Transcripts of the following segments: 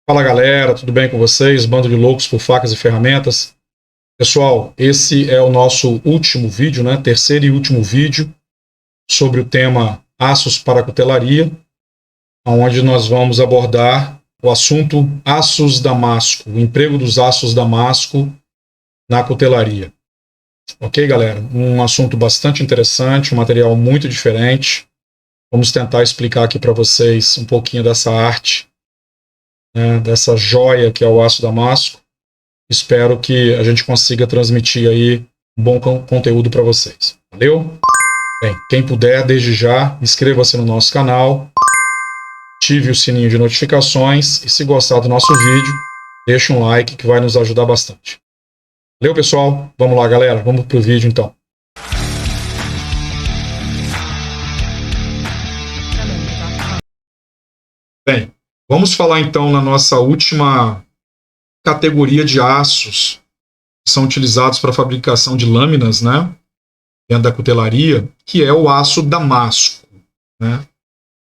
Fala galera, tudo bem com vocês? Bando de loucos por facas e ferramentas. Pessoal, esse é o nosso último vídeo, né? Terceiro e último vídeo sobre o tema aços para cutelaria, onde nós vamos abordar o assunto aços damasco, o emprego dos aços damasco na cutelaria. Ok, galera? Um assunto bastante interessante, um material muito diferente. Vamos tentar explicar aqui para vocês um pouquinho dessa arte, né, dessa joia que é o aço damasco. Espero que a gente consiga transmitir aí um bom conteúdo para vocês. Valeu? Bem, quem puder, desde já, inscreva-se no nosso canal, ative o sininho de notificações e se gostar do nosso vídeo, deixa um like que vai nos ajudar bastante. Valeu, pessoal? Vamos lá, galera. Vamos pro vídeo, então. Bem, vamos falar, então, na nossa última categoria de aços que são utilizados para a fabricação de lâminas, né, dentro da cutelaria, que é o aço damasco, né?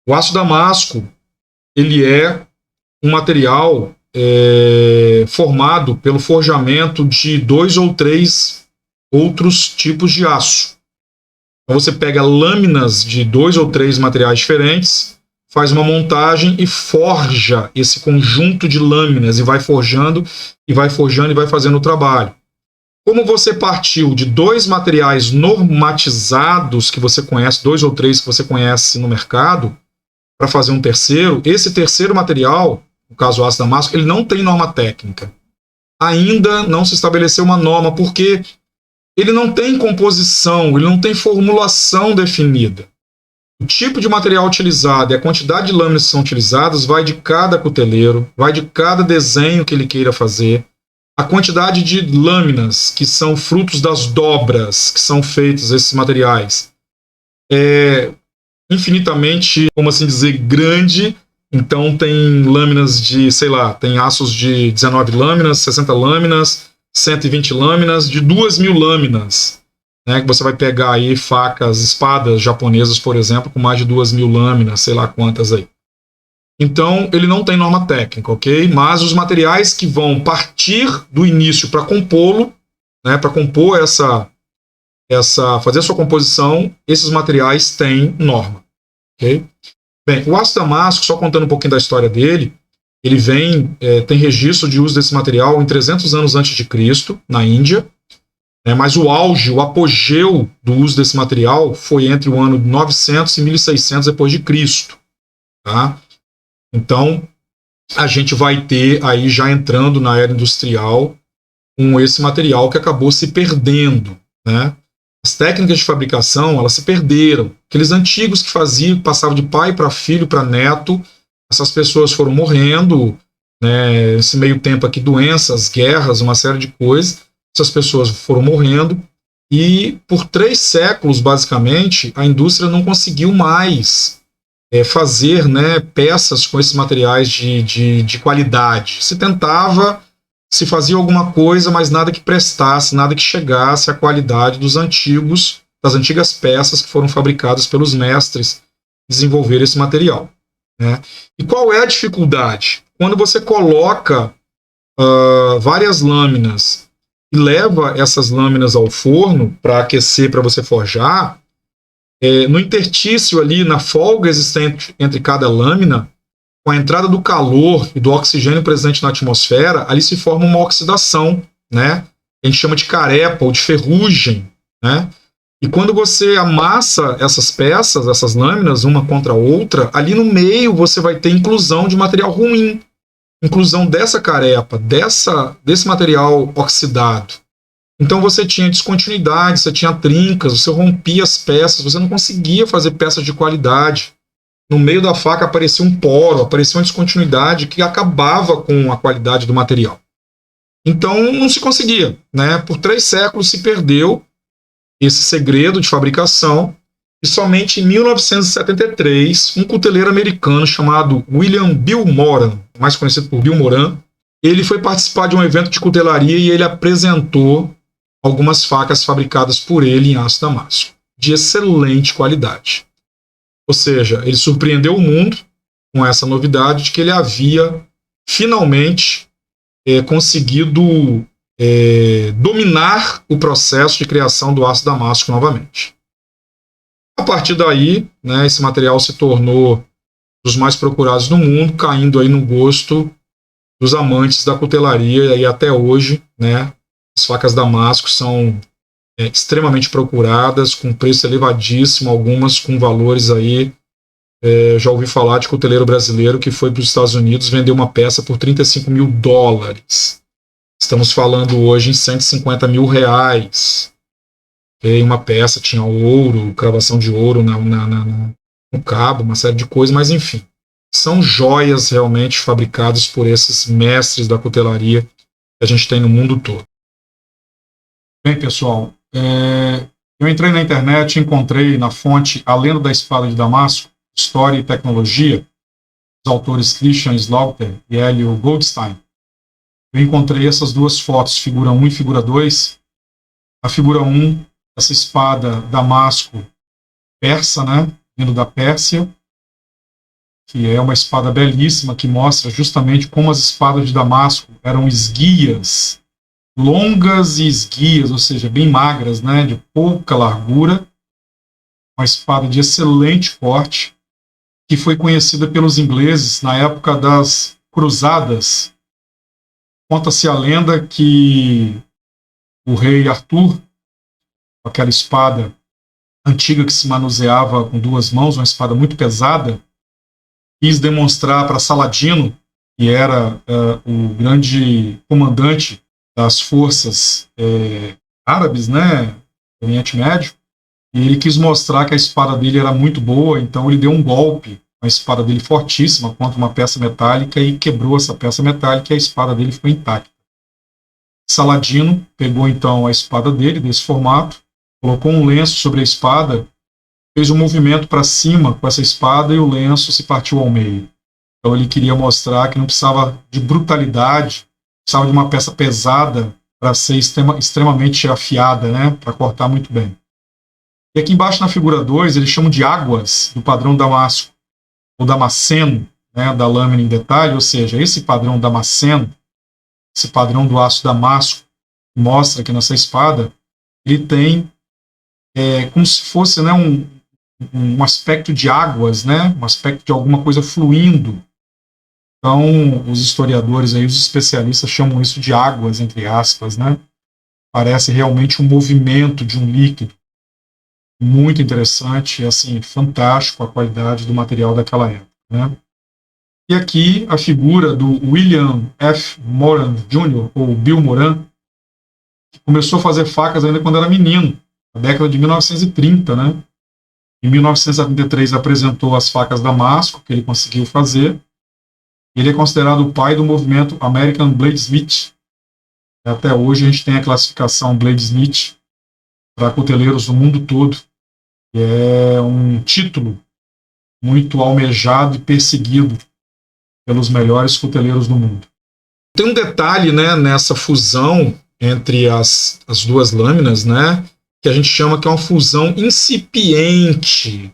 O aço damasco, ele é um material formado pelo forjamento de 2 ou 3 outros tipos de aço. Então você pega lâminas de 2 ou 3 materiais diferentes, faz uma montagem e forja esse conjunto de lâminas e vai forjando e vai forjando e vai fazendo o trabalho. Como você partiu de 2 materiais normatizados que você conhece, 2 ou 3 que você conhece no mercado, para fazer um terceiro, esse terceiro material, no caso o aço damasco, ele não tem norma técnica. Ainda não se estabeleceu uma norma, porque ele não tem composição, ele não tem formulação definida. O tipo de material utilizado e a quantidade de lâminas que são utilizadas vai de cada cuteleiro, vai de cada desenho que ele queira fazer. A quantidade de lâminas que são frutos das dobras que são feitas esses materiais é infinitamente, como assim dizer, grande. Então tem lâminas de, sei lá, tem aços de 19 lâminas, 60 lâminas, 120 lâminas, de 2.000 lâminas. Né, que você vai pegar aí facas, espadas japonesas, por exemplo, com mais de 2.000 lâminas, sei lá quantas aí. Então, ele não tem norma técnica, ok? Mas os materiais que vão partir do início para compô-lo, né, para compor fazer a sua composição, esses materiais têm norma, ok? Bem, o aço damasco, só contando um pouquinho da história dele, ele tem registro de uso desse material em 300 anos antes de Cristo, na Índia. Mas o auge, o apogeu do uso desse material foi entre o ano 900 e 1600 depois de Cristo. Tá? Então, a gente vai ter aí, já entrando na era industrial, com esse material que acabou se perdendo. Né? As técnicas de fabricação, elas se perderam. Aqueles antigos que faziam, passavam de pai para filho, para neto, essas pessoas foram morrendo, né? Esse meio tempo aqui, doenças, guerras, uma série de coisas. Essas pessoas foram morrendo e por 3 séculos, basicamente, a indústria não conseguiu mais fazer, né, peças com esses materiais de qualidade. Se tentava, se fazia alguma coisa, mas nada que prestasse, nada que chegasse à qualidade das antigas peças que foram fabricadas pelos mestres que desenvolveram esse material. Né? E qual é a dificuldade? Quando você coloca várias lâminas e leva essas lâminas ao forno para aquecer, para você forjar, no interstício ali, na folga existente entre cada lâmina, com a entrada do calor e do oxigênio presente na atmosfera, ali se forma uma oxidação, né? A gente chama de carepa ou de ferrugem, né? E quando você amassa essas peças, essas lâminas, uma contra a outra, ali no meio você vai ter inclusão de material ruim, inclusão dessa carepa, desse material oxidado. Então você tinha descontinuidade, você tinha trincas, você rompia as peças, você não conseguia fazer peças de qualidade. No meio da faca aparecia um poro, aparecia uma descontinuidade que acabava com a qualidade do material. Então não se conseguia, né? Por 3 séculos se perdeu esse segredo de fabricação. E somente em 1973, um cuteleiro americano chamado William Bill Moran, mais conhecido por Bill Moran, ele foi participar de um evento de cutelaria e ele apresentou algumas facas fabricadas por ele em aço damasco, de excelente qualidade. Ou seja, ele surpreendeu o mundo com essa novidade de que ele havia finalmente conseguido dominar o processo de criação do aço damasco novamente. A partir daí, né, esse material se tornou dos mais procurados no mundo, caindo aí no gosto dos amantes da cutelaria, e até hoje, né, as facas damasco são extremamente procuradas, com preço elevadíssimo, algumas com valores aí, já ouvi falar de cuteleiro brasileiro que foi para os Estados Unidos vender uma peça por $35 mil. Estamos falando hoje em R$150 mil. E uma peça tinha ouro, cravação de ouro no cabo, uma série de coisas, mas enfim. São joias realmente fabricadas por esses mestres da cutelaria que a gente tem no mundo todo. Bem, pessoal, eu entrei na internet e encontrei na fonte A Lenda da Espada de Damasco, História e Tecnologia, dos autores Christian Slaughter e Helio Goldstein. Eu encontrei essas duas fotos, figura 1 e figura 2. A figura 1, essa espada damasco persa, né, vindo da Pérsia, que é uma espada belíssima, que mostra justamente como as espadas de Damasco eram esguias, longas e esguias, ou seja, bem magras, né, de pouca largura, uma espada de excelente corte, que foi conhecida pelos ingleses na época das cruzadas. Conta-se a lenda que o rei Arthur, com aquela espada antiga que se manuseava com duas mãos, uma espada muito pesada, quis demonstrar para Saladino, que era o grande comandante das forças árabes, né, do Oriente Médio, e ele quis mostrar que a espada dele era muito boa, então ele deu um golpe, a espada dele fortíssima, contra uma peça metálica e quebrou essa peça metálica e a espada dele ficou intacta. Saladino pegou então a espada dele, desse formato, colocou um lenço sobre a espada, fez um movimento para cima com essa espada e o lenço se partiu ao meio. Então ele queria mostrar que não precisava de brutalidade, precisava de uma peça pesada para ser extremamente afiada, né, para cortar muito bem. E aqui embaixo na figura 2, eles chamam de águas do padrão damasco, ou damasceno, né, da lâmina em detalhe, ou seja, esse padrão damasceno, esse padrão do aço damasco, que mostra aqui nessa espada, ele tem como se fosse, né, um aspecto de águas, né, um aspecto de alguma coisa fluindo. Então, os historiadores, aí, os especialistas chamam isso de águas, entre aspas, né? Parece realmente um movimento de um líquido. Muito interessante, assim, fantástico a qualidade do material daquela época, né? E aqui a figura do William F. Moran Jr., ou Bill Moran, que começou a fazer facas ainda quando era menino, na década de 1930, né? Em 1973 apresentou as facas Damasco, que ele conseguiu fazer. Ele é considerado o pai do movimento American Bladesmith. Até hoje a gente tem a classificação Bladesmith para cuteleiros do mundo todo, que é um título muito almejado e perseguido pelos melhores cuteleiros do mundo. Tem um detalhe, né, nessa fusão entre as duas lâminas, né, que a gente chama que é uma fusão incipiente.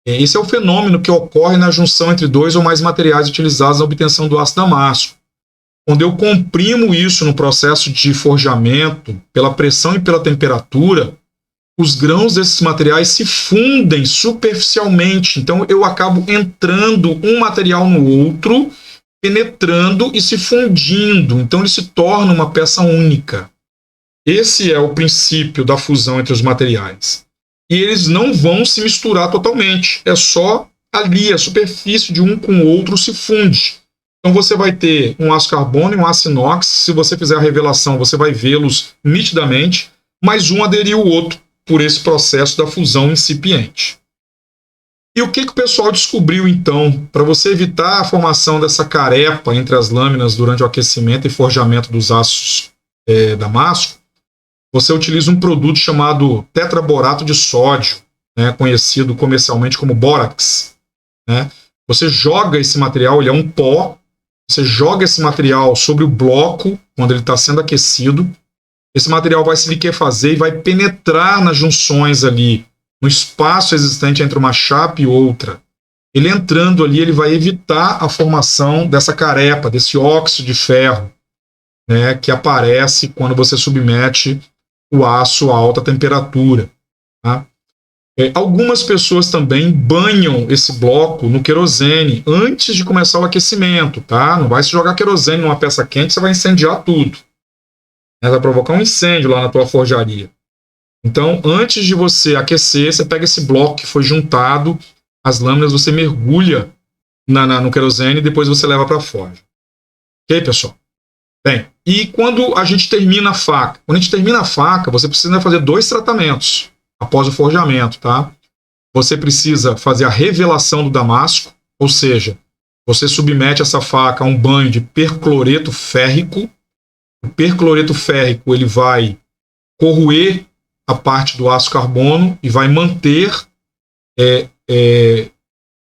Esse é o fenômeno que ocorre na junção entre dois ou mais materiais utilizados na obtenção do aço damasco. Quando eu comprimo isso no processo de forjamento, pela pressão e pela temperatura, os grãos desses materiais se fundem superficialmente. Então eu acabo entrando um material no outro, penetrando e se fundindo. Então ele se torna uma peça única. Esse é o princípio da fusão entre os materiais. E eles não vão se misturar totalmente. É só ali, a superfície de um com o outro se funde. Então você vai ter um aço carbono e um aço inox. Se você fizer a revelação, você vai vê-los nitidamente, mas um aderiu ao outro por esse processo da fusão incipiente. E o que o pessoal descobriu então? Para você evitar a formação dessa carepa entre as lâminas durante o aquecimento e forjamento dos aços damasco, você utiliza um produto chamado tetraborato de sódio, né, conhecido comercialmente como bórax. Né? Você joga esse material, ele é um pó, você joga esse material sobre o bloco quando ele está sendo aquecido, esse material vai se liquefazer e vai penetrar nas junções ali, no espaço existente entre uma chapa e outra. ele entrando ali, ele vai evitar a formação dessa carepa, desse óxido de ferro, né, que aparece quando você submete o aço a alta temperatura. Tá? Algumas pessoas também banham esse bloco no querosene antes de começar o aquecimento. Tá? Não vai se jogar querosene numa peça quente, você vai incendiar tudo. Vai provocar um incêndio lá na tua forjaria. Então, antes de você aquecer, você pega esse bloco que foi juntado, as lâminas, você mergulha no querosene e depois você leva para a forja. Ok, pessoal? Bem, e quando a gente termina a faca? Quando a gente termina a faca, você precisa fazer 2 tratamentos após o forjamento, tá? Você precisa fazer a revelação do damasco, ou seja, você submete essa faca a um banho de percloreto férrico. O percloreto férrico ele vai corroer a parte do aço carbono e vai manter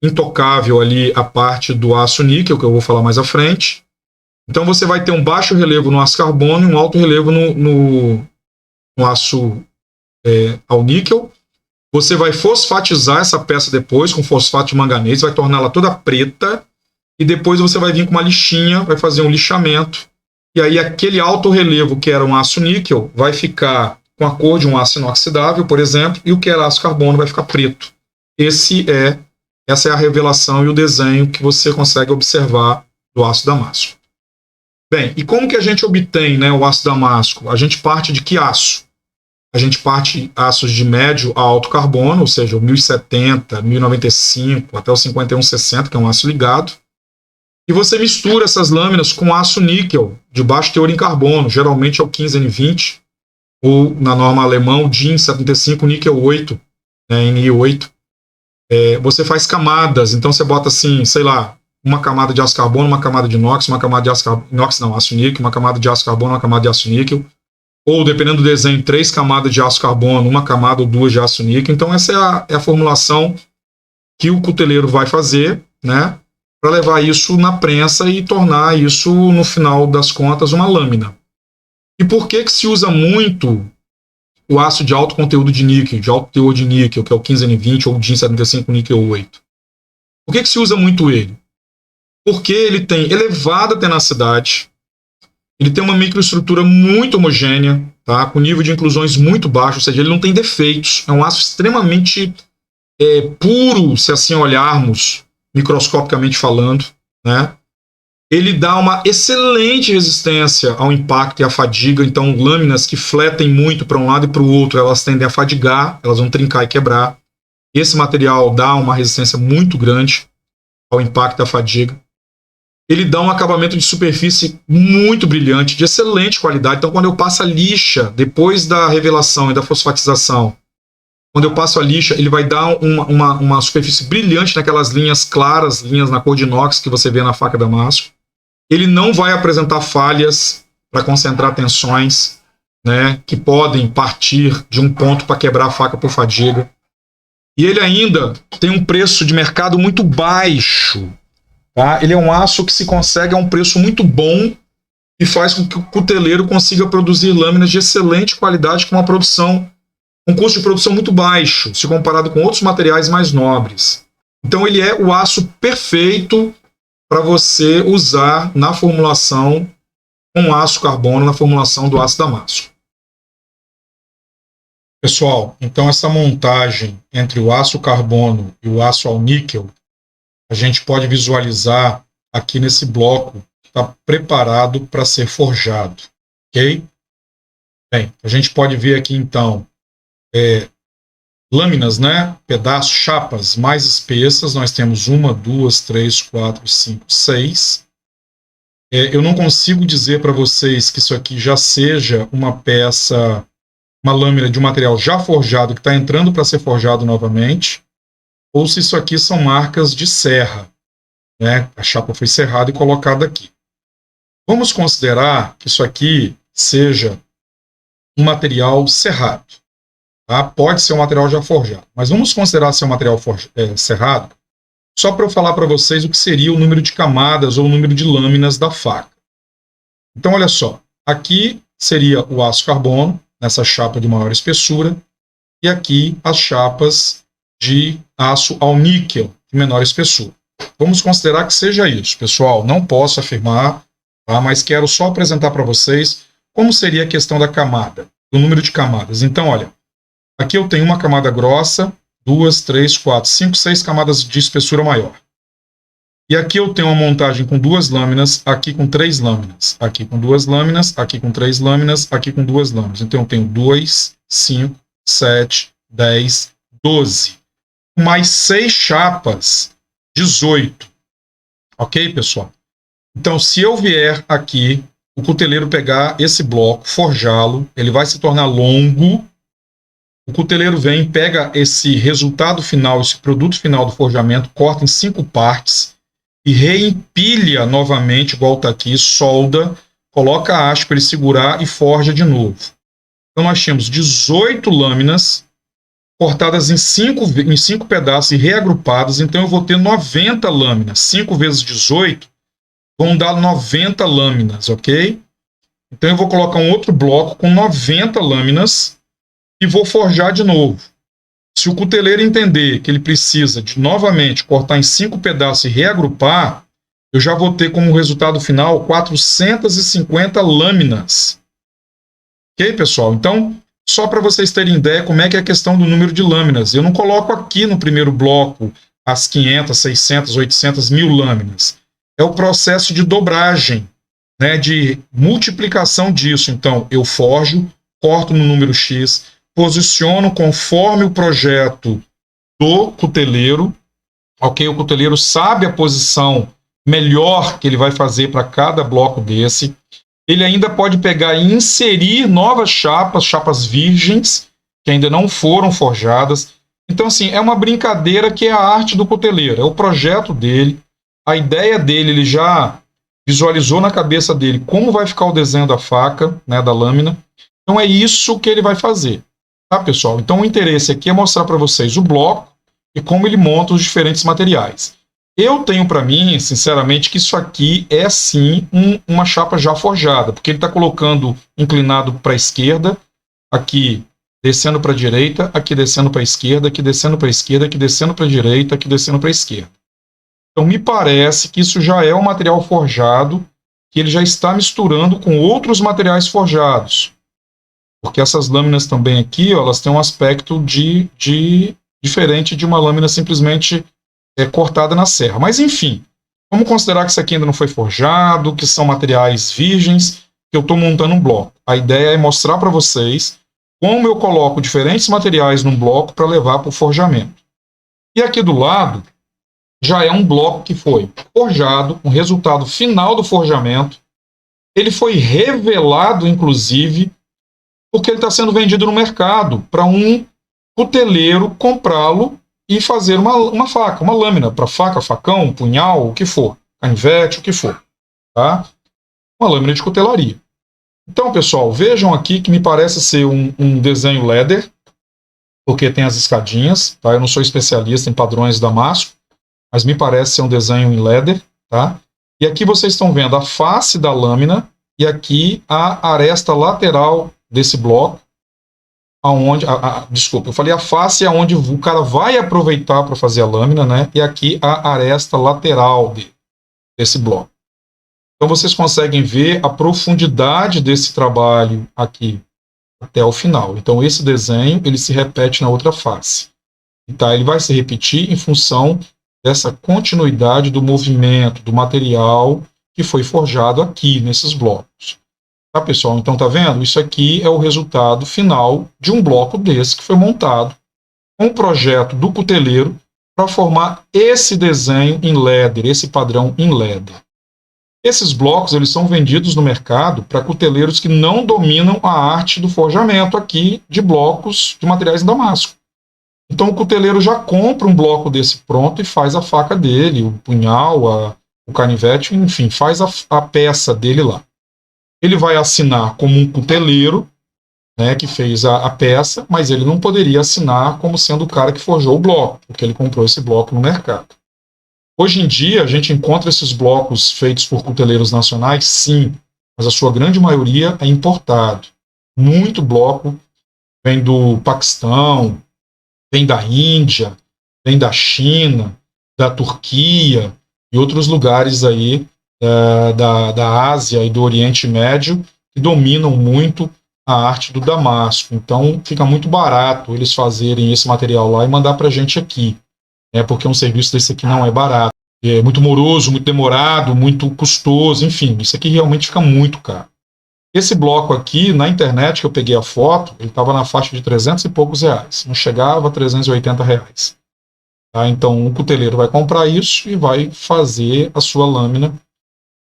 intocável ali a parte do aço níquel, que eu vou falar mais à frente. Então você vai ter um baixo relevo no aço carbono e um alto relevo no aço ao níquel. Você vai fosfatizar essa peça depois com fosfato de manganês, vai torná-la toda preta, e depois você vai vir com uma lixinha, vai fazer um lixamento, e aí aquele alto relevo que era um aço níquel vai ficar com a cor de um aço inoxidável, por exemplo, e o que era aço carbono vai ficar preto. Essa é a revelação e o desenho que você consegue observar do aço damasco. Bem, e como que a gente obtém, né, o aço damasco? A gente parte de que aço? A gente parte aços de médio a alto carbono, ou seja, o 1070, 1095 até o 5160, que é um aço ligado. E você mistura essas lâminas com aço níquel de baixo teor em carbono, geralmente é o 15N20, ou na norma alemã, DIN 75, níquel 8, né, Ni8. Você faz camadas, então você bota assim, sei lá, uma camada de aço carbono, uma camada de inox, uma camada de aço níquel, uma camada de aço carbono, uma camada de aço níquel, ou dependendo do desenho, 3 camadas de aço carbono, uma camada ou 2 de aço níquel. Então essa é a formulação que o cuteleiro vai fazer, né, para levar isso na prensa e tornar isso, no final das contas, uma lâmina. E por que se usa muito o aço de alto conteúdo de níquel, de alto teor de níquel, que é o 15N20 ou o DIN 75 níquel 8? Por que se usa muito ele? Porque ele tem elevada tenacidade, ele tem uma microestrutura muito homogênea, tá? Com nível de inclusões muito baixo, ou seja, ele não tem defeitos. É um aço extremamente puro, se assim olharmos, microscopicamente falando, né? Ele dá uma excelente resistência ao impacto e à fadiga, então lâminas que fletem muito para um lado e para o outro, elas tendem a fadigar, elas vão trincar e quebrar. Esse material dá uma resistência muito grande ao impacto e à fadiga. Ele dá um acabamento de superfície muito brilhante, de excelente qualidade. Então, quando eu passo a lixa, depois da revelação e da fosfatização, quando eu passo a lixa, ele vai dar uma superfície brilhante naquelas linhas claras, linhas na cor de inox que você vê na faca damasco. Ele não vai apresentar falhas para concentrar tensões, né, que podem partir de um ponto para quebrar a faca por fadiga. E ele ainda tem um preço de mercado muito baixo. Tá? Ele é um aço que se consegue a um preço muito bom e faz com que o cuteleiro consiga produzir lâminas de excelente qualidade com um custo de produção muito baixo, se comparado com outros materiais mais nobres. Então ele é o aço perfeito para você usar na formulação com aço carbono, na formulação do aço damasco. Pessoal, então essa montagem entre o aço carbono e o aço ao níquel, a gente pode visualizar aqui nesse bloco que está preparado para ser forjado, ok? Bem, a gente pode ver aqui então lâminas, né? Pedaços, chapas mais espessas. Nós temos 1, 2, 3, 4, 5, 6. Eu não consigo dizer para vocês que isso aqui já seja uma peça, uma lâmina de um material já forjado que está entrando para ser forjado novamente, ou se isso aqui são marcas de serra, né? A chapa foi serrada e colocada aqui. Vamos considerar que isso aqui seja um material serrado. Tá? Pode ser um material já forjado, mas vamos considerar ser um material serrado, só para eu falar para vocês o que seria o número de camadas ou o número de lâminas da faca. Então, olha só, aqui seria o aço carbono, nessa chapa de maior espessura, e aqui as chapas de aço ao níquel, de menor espessura. Vamos considerar que seja isso, pessoal. Não posso afirmar, tá? Mas quero só apresentar para vocês como seria a questão da camada, do número de camadas. Então, olha, aqui eu tenho uma camada grossa, 2, 3, 4, 5, 6 camadas de espessura maior. E aqui eu tenho uma montagem com 2 lâminas, aqui com 3 lâminas, aqui com 2 lâminas, aqui com 3 lâminas, aqui com 2 lâminas. Então eu tenho 2, 5, 7, 10, 12. Mais 6 chapas, 18. Ok, pessoal? Então, se eu vier aqui, o cuteleiro pegar esse bloco, forjá-lo, ele vai se tornar longo. O cuteleiro vem, pega esse resultado final, esse produto final do forjamento, corta em 5 partes e reempilha novamente, igual está aqui, solda, coloca a haste para ele segurar e forja de novo. Então, nós tínhamos 18 lâminas cortadas em 5 pedaços e reagrupadas. Então, eu vou ter 90 lâminas. 5 vezes 18 vão dar 90 lâminas, ok? Então, eu vou colocar um outro bloco com 90 lâminas e vou forjar de novo. Se o cuteleiro entender que ele precisa de novamente cortar em 5 pedaços e reagrupar, eu já vou ter como resultado final 450 lâminas. Ok, pessoal? Então, só para vocês terem ideia como é que é a questão do número de lâminas. Eu não coloco aqui no primeiro bloco as 500, 600, 800, 1000 lâminas. É o processo de dobragem, né, de multiplicação disso. Então, eu forjo, corto no número X, posiciono conforme o projeto do cuteleiro, ok? O cuteleiro sabe a posição melhor que ele vai fazer para cada bloco desse. Ele ainda pode pegar e inserir novas chapas, chapas virgens, que ainda não foram forjadas. Então, assim, é uma brincadeira que é a arte do cuteleiro, é o projeto dele, a ideia dele, ele já visualizou na cabeça dele como vai ficar o desenho da faca, né, da lâmina. Então, é isso que ele vai fazer. Tá, pessoal? Então, o interesse aqui é mostrar para vocês o bloco e como ele monta os diferentes materiais. Eu tenho para mim, sinceramente, que isso aqui é sim uma chapa já forjada, porque ele está colocando inclinado para a esquerda, aqui descendo para a direita, aqui descendo para a esquerda, aqui descendo para a esquerda, aqui descendo para a direita, aqui descendo para a esquerda. Então, me parece que isso já é um material forjado, que ele já está misturando com outros materiais forjados. Porque essas lâminas também aqui, ó, elas têm um aspecto diferente de uma lâmina simplesmente cortada na serra. Mas, enfim, vamos considerar que isso aqui ainda não foi forjado, que são materiais virgens, que eu estou montando um bloco. A ideia é mostrar para vocês como eu coloco diferentes materiais num bloco para levar para o forjamento. E aqui do lado, já é um bloco que foi forjado, um resultado final do forjamento. Ele foi revelado, inclusive, porque ele está sendo vendido no mercado para um cuteleiro comprá-lo e fazer uma faca, uma lâmina para faca, facão, punhal, o que for, canivete, o que for, tá? Uma lâmina de cutelaria. Então, pessoal, vejam aqui que me parece ser um desenho leather, porque tem as escadinhas, tá? Eu não sou especialista em padrões Damasco, mas me parece ser um desenho em leather, tá? E aqui vocês estão vendo a face da lâmina e aqui a aresta lateral desse bloco, aonde, desculpa, eu falei a face é onde o cara vai aproveitar para fazer a lâmina, né? E aqui a aresta lateral desse bloco. Então vocês conseguem ver a profundidade desse trabalho aqui até o final. Então esse desenho ele se repete na outra face. Tá? Ele vai se repetir em função dessa continuidade do movimento, do material que foi forjado aqui nesses blocos. Tá, pessoal? Então, tá vendo? Isso aqui é o resultado final de um bloco desse que foi montado com o projeto do cuteleiro para formar esse desenho em leather, esse padrão em leather. Esses blocos eles são vendidos no mercado para cuteleiros que não dominam a arte do forjamento aqui de blocos de materiais em damasco. Então, o cuteleiro já compra um bloco desse pronto e faz a faca dele, o punhal, o canivete, enfim, faz a peça dele lá. Ele vai assinar como um cuteleiro, né, que fez a peça, mas ele não poderia assinar como sendo o cara que forjou o bloco, porque ele comprou esse bloco no mercado. Hoje em dia, a gente encontra esses blocos feitos por cuteleiros nacionais, sim, mas a sua grande maioria é importado. Muito bloco vem do Paquistão, vem da Índia, vem da China, da Turquia e outros lugares aí da Ásia e do Oriente Médio que dominam muito a arte do Damasco. Então fica muito barato eles fazerem esse material lá e mandar para a gente aqui, porque um serviço desse aqui não é barato. É muito moroso, muito demorado, muito custoso, enfim, isso aqui realmente fica muito caro. Esse bloco aqui, na internet, que eu peguei a foto, ele estava na faixa de 300 e poucos reais, não chegava a 380 reais. Tá? Então, um cuteleiro vai comprar isso e vai fazer a sua lâmina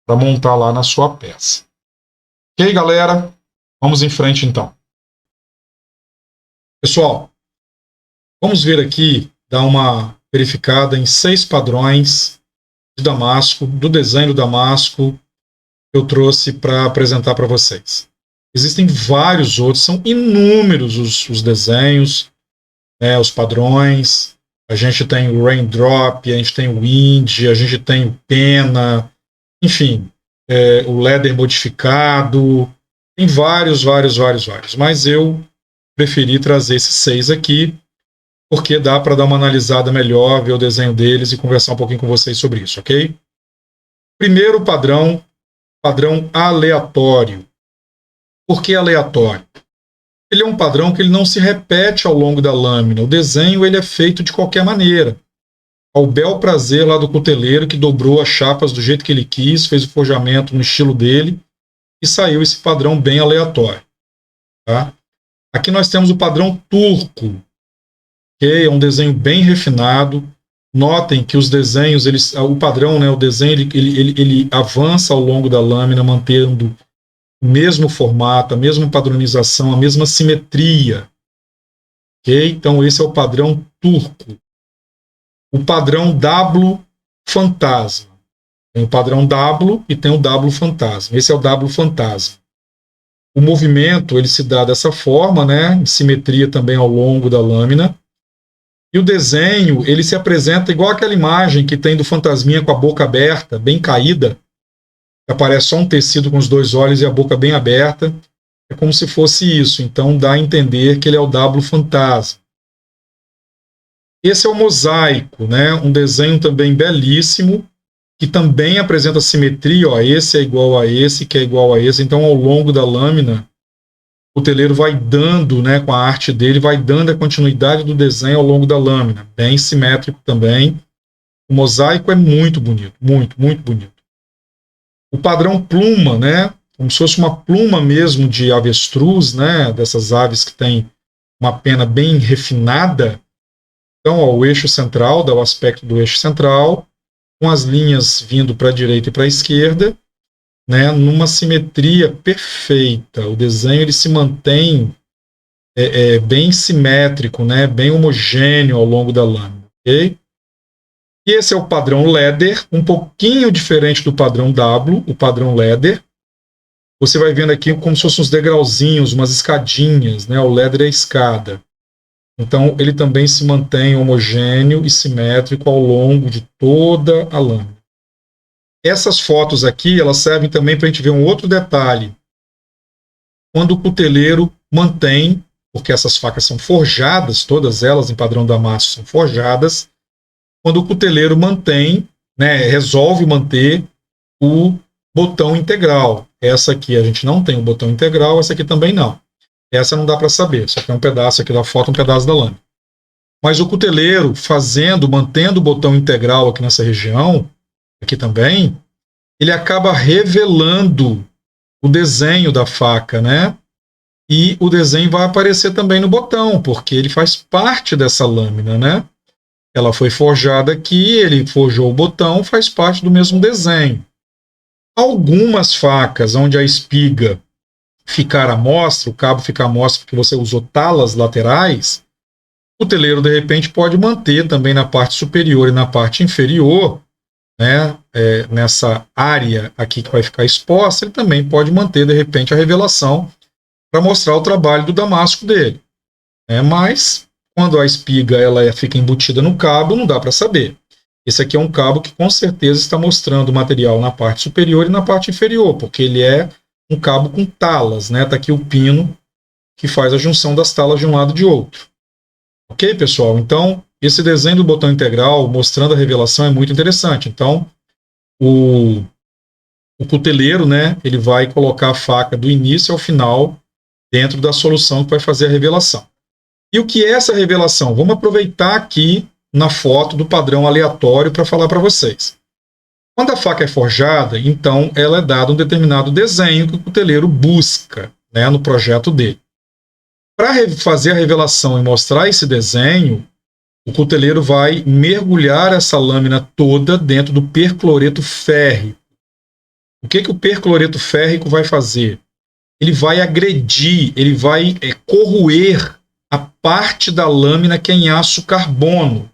para montar lá na sua peça. Ok, galera? Vamos em frente, então. Pessoal, vamos ver aqui, dar uma verificada em 6 padrões de Damasco, do desenho do Damasco, que eu trouxe para apresentar para vocês. Existem vários outros, são inúmeros os desenhos, os padrões. A gente tem o Raindrop, a gente tem o Wind, a gente tem o Pena, enfim, o Leather modificado, tem vários. Mas eu preferi trazer esses 6 aqui, porque dá para dar uma analisada melhor, ver o desenho deles e conversar um pouquinho com vocês sobre isso, ok? Primeiro padrão aleatório. Por que aleatório? Ele é um padrão que ele não se repete ao longo da lâmina. O desenho ele é feito de qualquer maneira. Ao bel prazer lá do cuteleiro que dobrou as chapas do jeito que ele quis, fez o forjamento no estilo dele e saiu esse padrão bem aleatório. Tá? Aqui nós temos o padrão turco, que é um desenho bem refinado. Notem que os desenhos, o padrão, o desenho, ele avança ao longo da lâmina, mantendo o mesmo formato, a mesma padronização, a mesma simetria. Okay? Então, esse é o padrão turco. O padrão W fantasma. Tem o padrão W e tem o W fantasma. Esse é o W fantasma. O movimento ele se dá dessa forma, em simetria também ao longo da lâmina. E o desenho, ele se apresenta igual aquela imagem que tem do fantasminha com a boca aberta, bem caída. Aparece só um tecido com os 2 olhos e a boca bem aberta. É como se fosse isso. Então dá a entender que ele é o W fantasma. Esse é o mosaico, um desenho também belíssimo, que também apresenta simetria. Esse é igual a esse, que é igual a esse. Então, ao longo da lâmina, o cuteleiro vai dando, com a arte dele, vai dando a continuidade do desenho ao longo da lâmina. Bem simétrico também. O mosaico é muito bonito, muito bonito. O padrão pluma, como se fosse uma pluma mesmo de avestruz, dessas aves que tem uma pena bem refinada. Então, o eixo central, dá o aspecto do eixo central, com as linhas vindo para a direita e para a esquerda, numa simetria perfeita. O desenho ele se mantém bem simétrico, bem homogêneo ao longo da lâmina. Okay? E esse é o padrão Leather, um pouquinho diferente do padrão W, o padrão Leather. Você vai vendo aqui como se fossem uns degrauzinhos, umas escadinhas, o Leather é a escada. Então, ele também se mantém homogêneo e simétrico ao longo de toda a lâmina. Essas fotos aqui, elas servem também para a gente ver um outro detalhe. Quando o cuteleiro mantém, porque essas facas são forjadas, todas elas em padrão Damasco são forjadas, quando o cuteleiro mantém, resolve manter o botão integral. Essa aqui a gente não tem o botão integral, essa aqui também não. Essa não dá para saber, só que é um pedaço aqui da foto, um pedaço da lâmina. Mas o cuteleiro mantendo o botão integral aqui nessa região, aqui também, ele acaba revelando o desenho da faca, E o desenho vai aparecer também no botão, porque ele faz parte dessa lâmina, Ela foi forjada aqui, ele forjou o botão, faz parte do mesmo desenho. Algumas facas onde a espiga ficar à mostra, o cabo ficar à mostra porque você usou talas laterais, o cuteleiro de repente pode manter também na parte superior e na parte inferior, nessa área aqui que vai ficar exposta, ele também pode manter de repente a revelação para mostrar o trabalho do Damasco dele. Mas quando a espiga ela fica embutida no cabo, não dá para saber. Esse aqui é um cabo que com certeza está mostrando o material na parte superior e na parte inferior, porque ele é um cabo com talas, Tá aqui o pino que faz a junção das talas de um lado e de outro. Ok, pessoal? Então, esse desenho do botão integral mostrando a revelação é muito interessante. Então, o cuteleiro, né, ele vai colocar a faca do início ao final dentro da solução que vai fazer a revelação. E o que é essa revelação? Vamos aproveitar aqui na foto do padrão aleatório para falar para vocês. Quando a faca é forjada, então ela é dada um determinado desenho que o cuteleiro busca, né, no projeto dele. Para fazer a revelação e mostrar esse desenho, o cuteleiro vai mergulhar essa lâmina toda dentro do percloreto férrico. O que o percloreto férrico vai fazer? Ele vai agredir, ele vai corroer a parte da lâmina que é em aço carbono.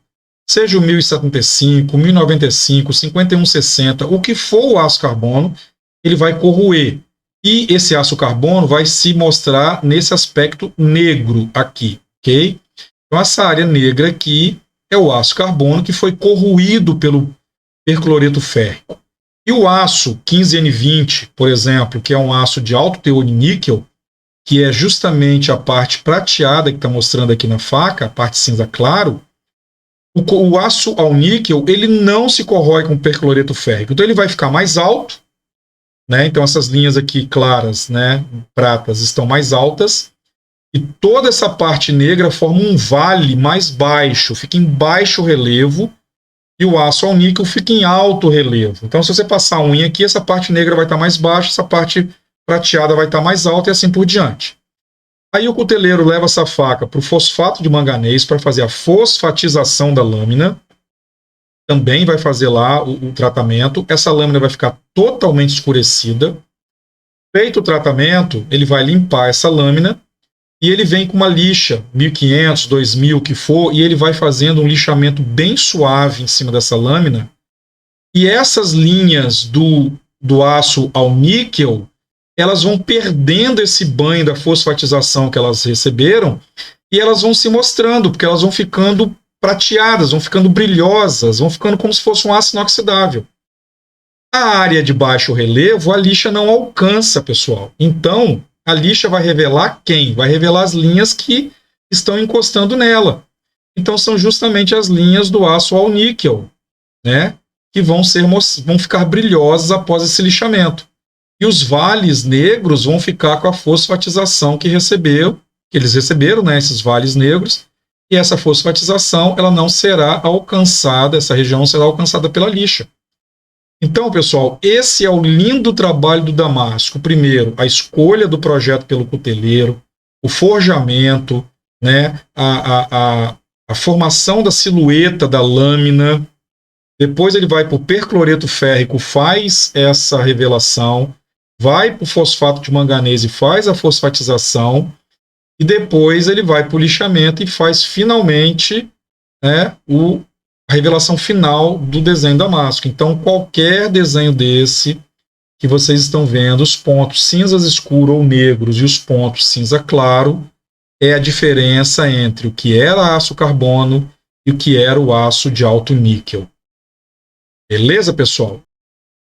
Seja o 1075, 1095, 5160, o que for o aço carbono, ele vai corroer. E esse aço carbono vai se mostrar nesse aspecto negro aqui, ok? Então, essa área negra aqui é o aço carbono que foi corroído pelo percloreto férrico. E o aço 15N20, por exemplo, que é um aço de alto teor de níquel, que é justamente a parte prateada que está mostrando aqui na faca, a parte cinza claro, o aço ao níquel ele não se corrói com percloreto férrico. Então ele vai ficar mais alto, né? Então essas linhas aqui claras, né, pratas, estão mais altas, e toda essa parte negra forma um vale mais baixo, fica em baixo relevo, e o aço ao níquel fica em alto relevo. Então, se você passar a unha aqui, essa parte negra vai estar mais baixa, essa parte prateada vai estar mais alta e assim por diante. Aí o cuteleiro leva essa faca para o fosfato de manganês para fazer a fosfatização da lâmina. Também vai fazer lá o tratamento. Essa lâmina vai ficar totalmente escurecida. Feito o tratamento, ele vai limpar essa lâmina e ele vem com uma lixa, 1500, 2000, o que for, e ele vai fazendo um lixamento bem suave em cima dessa lâmina. E essas linhas do aço ao níquel, elas vão perdendo esse banho da fosfatização que elas receberam e elas vão se mostrando, porque elas vão ficando prateadas, vão ficando brilhosas, vão ficando como se fosse um aço inoxidável. A área de baixo relevo, a lixa não alcança, pessoal. Então, a lixa vai revelar quem? Vai revelar as linhas que estão encostando nela. Então, são justamente as linhas do aço ao níquel, né, que vão ficar brilhosas após esse lixamento. E os vales negros vão ficar com a fosfatização que eles receberam, né, esses vales negros, e essa fosfatização ela não será alcançada, essa região não será alcançada pela lixa. Então, pessoal, esse é o lindo trabalho do Damasco. Primeiro, a escolha do projeto pelo cuteleiro, o forjamento, né, a formação da silhueta da lâmina. Depois ele vai para o percloreto férrico, faz essa revelação, vai para o fosfato de manganês e faz a fosfatização, e depois ele vai para o lixamento e faz finalmente, né, a revelação final do desenho Damasco. Então, qualquer desenho desse que vocês estão vendo, os pontos cinzas escuro ou negros e os pontos cinza claro, é a diferença entre o que era aço carbono e o que era o aço de alto níquel. Beleza, pessoal?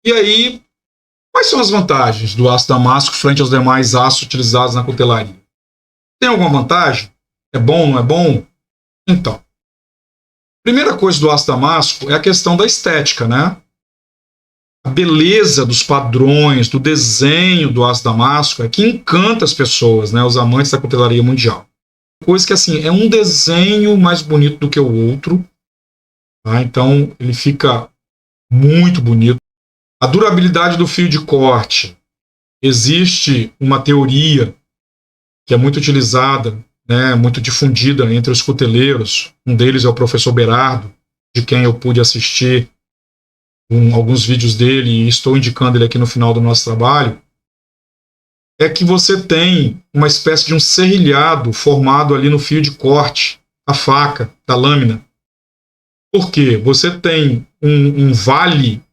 E aí, quais são as vantagens do aço Damasco frente aos demais aços utilizados na cutelaria? Tem alguma vantagem? É bom, não é bom? Então, primeira coisa do aço Damasco é a questão da estética, né? A beleza dos padrões, do desenho do aço Damasco é que encanta as pessoas, né? Os amantes da cutelaria mundial. Coisa que, assim, é um desenho mais bonito do que o outro, tá? Então, ele fica muito bonito. A durabilidade do fio de corte. Existe uma teoria que é muito utilizada, né, muito difundida entre os cuteleiros. Um deles é o professor Berardo, de quem eu pude assistir alguns vídeos dele e estou indicando ele aqui no final do nosso trabalho. É que você tem uma espécie de um serrilhado formado ali no fio de corte, a faca, da lâmina. Por quê? Você tem um vale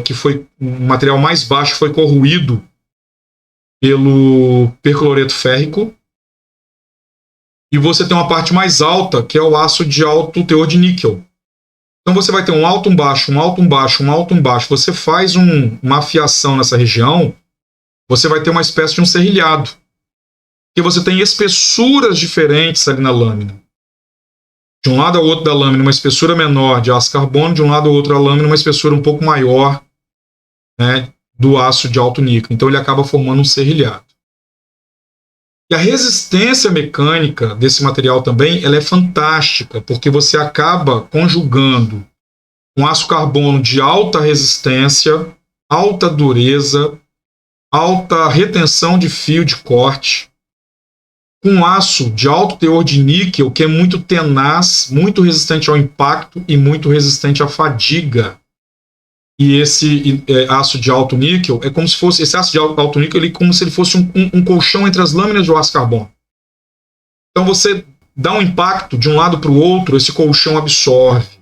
que foi um material mais baixo, foi corroído pelo percloreto férrico, e você tem uma parte mais alta, que é o aço de alto teor de níquel. Então você vai ter um alto, um baixo, um alto, um baixo, um alto, um baixo. Você faz uma afiação nessa região, você vai ter uma espécie de um serrilhado, porque você tem espessuras diferentes ali na lâmina. de um lado ao outro da lâmina uma espessura menor de aço carbono, de um lado ao outro da lâmina uma espessura um pouco maior, né, do aço de alto níquel. Então ele acaba formando um serrilhado. E a resistência mecânica desse material também, ela é fantástica, porque você acaba conjugando um aço carbono de alta resistência, alta dureza, alta retenção de fio de corte, com aço de alto teor de níquel, que é muito tenaz, muito resistente ao impacto e muito resistente à fadiga. E esse aço de alto níquel é como se fosse, esse aço de alto níquel, ele é como se ele fosse um colchão entre as lâminas de aço carbono. Então você dá um impacto de um lado para o outro, esse colchão absorve.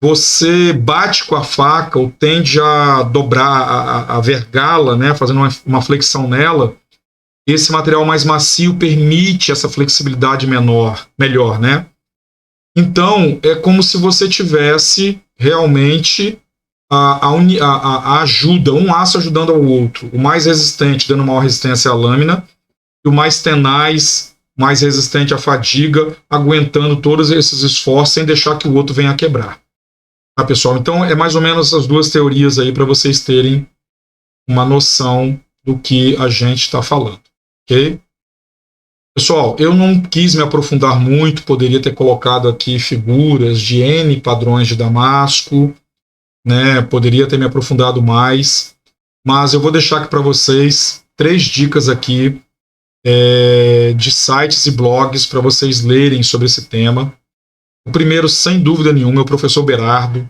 Você bate com a faca ou tende a dobrar, a vergá-la, né, fazendo uma flexão nela. Esse material mais macio permite essa flexibilidade melhor, né? Então, é como se você tivesse realmente a ajuda, um aço ajudando ao outro, o mais resistente dando maior resistência à lâmina e o mais tenaz, mais resistente à fadiga, aguentando todos esses esforços sem deixar que o outro venha a quebrar. Tá, pessoal? Então é mais ou menos essas duas teorias aí para vocês terem uma noção do que a gente está falando, ok? Pessoal, eu não quis me aprofundar muito, poderia ter colocado aqui figuras de N padrões de Damasco, né? Poderia ter me aprofundado mais, mas eu vou deixar aqui para vocês 3 dicas aqui de sites e blogs para vocês lerem sobre esse tema. O primeiro, sem dúvida nenhuma, é o professor Berardo.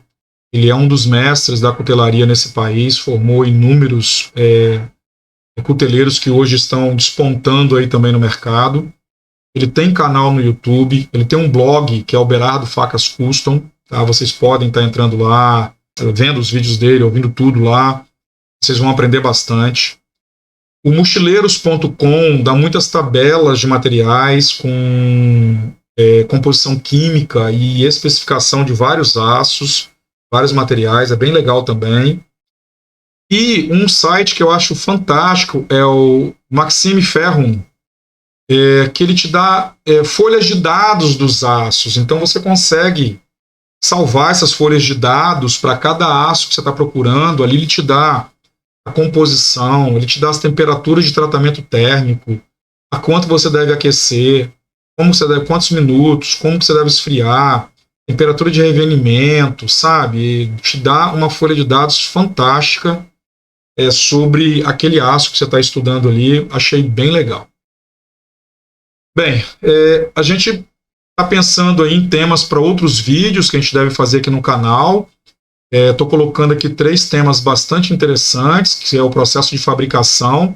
Ele é um dos mestres da cutelaria nesse país, formou inúmeros cuteleiros que hoje estão despontando aí também no mercado. Ele tem canal no YouTube, ele tem um blog que é o Berardo Facas Custom, tá? Vocês podem estar entrando lá, vendo os vídeos dele, ouvindo tudo lá, vocês vão aprender bastante. O mochileiros.com dá muitas tabelas de materiais com composição química e especificação de vários aços, vários materiais, é bem legal também. E um site que eu acho fantástico é o Maxime Ferrum, que ele te dá folhas de dados dos aços, então você consegue salvar essas folhas de dados para cada aço que você está procurando. Ali ele te dá a composição, ele te dá as temperaturas de tratamento térmico, a quanto você deve aquecer, quantos minutos, como que você deve esfriar, temperatura de revenimento, sabe? Te dá uma folha de dados fantástica sobre aquele aço que você está estudando ali. Achei bem legal. Bem, a gente está pensando aí em temas para outros vídeos que a gente deve fazer aqui no canal. Estou colocando aqui 3 temas bastante interessantes, que é o processo de fabricação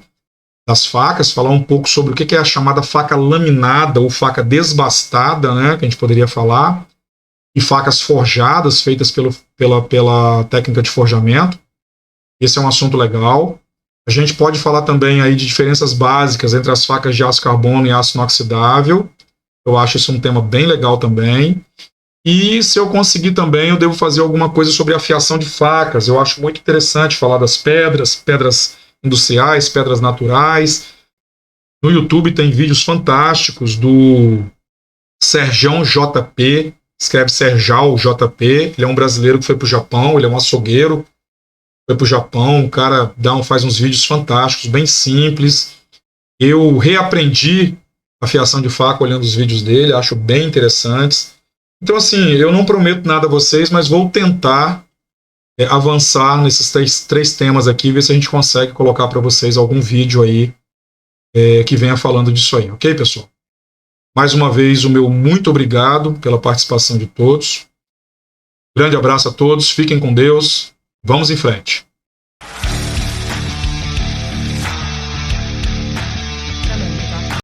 das facas, falar um pouco sobre o que é a chamada faca laminada ou faca desbastada, né, que a gente poderia falar, e facas forjadas, feitas pela técnica de forjamento. Esse é um assunto legal. A gente pode falar também aí de diferenças básicas entre as facas de aço carbono e aço inoxidável. Eu acho isso um tema bem legal também. E se eu conseguir também, eu devo fazer alguma coisa sobre a afiação de facas. Eu acho muito interessante falar das pedras industriais, pedras naturais. No YouTube tem vídeos fantásticos do Serjão JP, escreve Serjal JP. Ele é um brasileiro que foi para o Japão, ele é um açougueiro, foi para o Japão, o cara faz uns vídeos fantásticos, bem simples. Eu reaprendi a afiação de faca olhando os vídeos dele, acho bem interessantes. Então, assim, eu não prometo nada a vocês, mas vou tentar avançar nesses três temas aqui, ver se a gente consegue colocar para vocês algum vídeo aí que venha falando disso aí, ok, pessoal? Mais uma vez, o meu muito obrigado pela participação de todos. Grande abraço a todos, fiquem com Deus, vamos em frente.